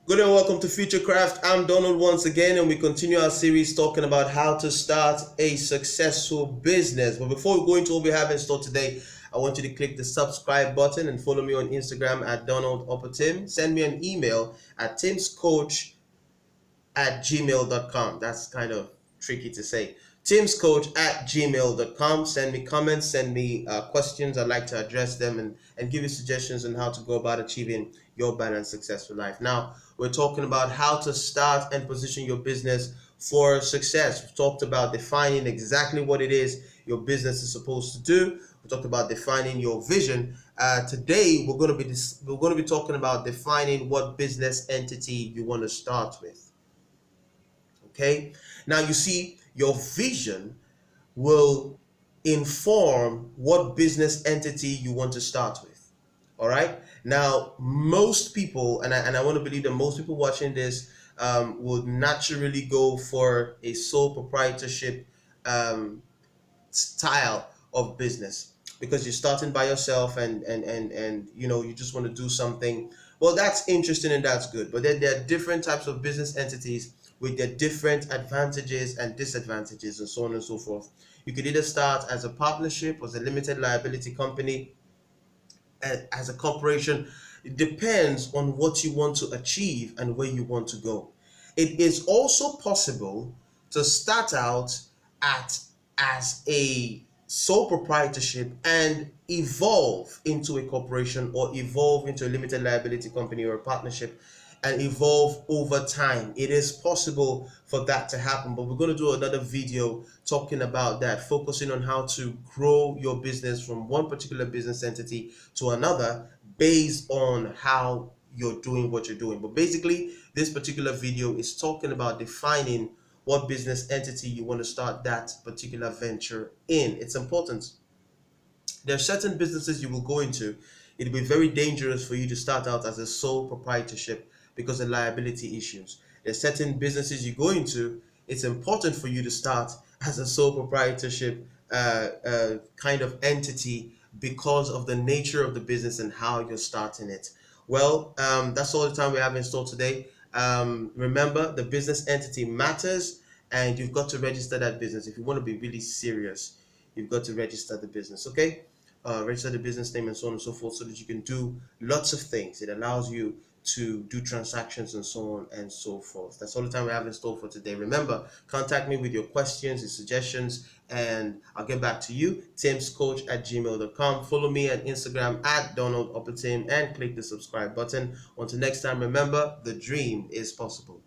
Good and welcome to Futurecraft. I'm Donald once again, and we continue our series talking about how to start a successful business. But before we go into what we have in store today, I want you to click the subscribe button and follow me on Instagram at Donald Upper Tim. Send me an email at timscoach at gmail.com. That's kind of tricky to say. Timscoach at gmail.com. Send me comments, send me questions. I'd like to address them and give you suggestions on how to go about achieving your balanced, successful life. Now, we're talking about how to start and position your business for success. We've talked about defining exactly what it is your business is supposed to do. We talked about defining your vision. Today, we're going to be talking about defining what business entity you want to start with. Okay, now you see, your vision will inform what business entity you want to start with. All right, now most people, and I want to believe that most people watching this would naturally go for a sole proprietorship um, style of business, because you're starting by yourself, and you just want to do something. Well, that's interesting and that's good, but then there are different types of business entities with their different advantages and disadvantages, and so on and so forth. You could either start as a partnership, as a limited liability company, as a corporation. It depends on what you want to achieve and where you want to go. It is also possible to start out at as a sole proprietorship and evolve into a corporation, or evolve into a limited liability company or a partnership, and evolve over time. It is possible for that to happen, but we're going to do another video talking about that, focusing on how to grow your business from one particular business entity to another based on how you're doing what you're doing. But basically, this particular video is talking about defining what business entity you want to start that particular venture in. It's important. There are certain businesses you will go into. It'll be very dangerous for you to start out as a sole proprietorship because of liability issues. There are certain businesses you go into. It's important for you to start as a sole proprietorship kind of entity because of the nature of the business and how you're starting it. Well, that's all the time we have in store today. Remember, the business entity matters, and you've got to register that business. If you want to be really serious, you've got to register the business. Okay, register the business name and so on and so forth, so that you can do lots of things. It allows you to do transactions and so on and so forth. That's all the time we have in store for today. Remember, contact me with your questions and suggestions, and I'll get back to you. timscoach at gmail.com. Follow me on Instagram at Donald Uppertim, and click the subscribe button. Until next time, remember, the dream is possible.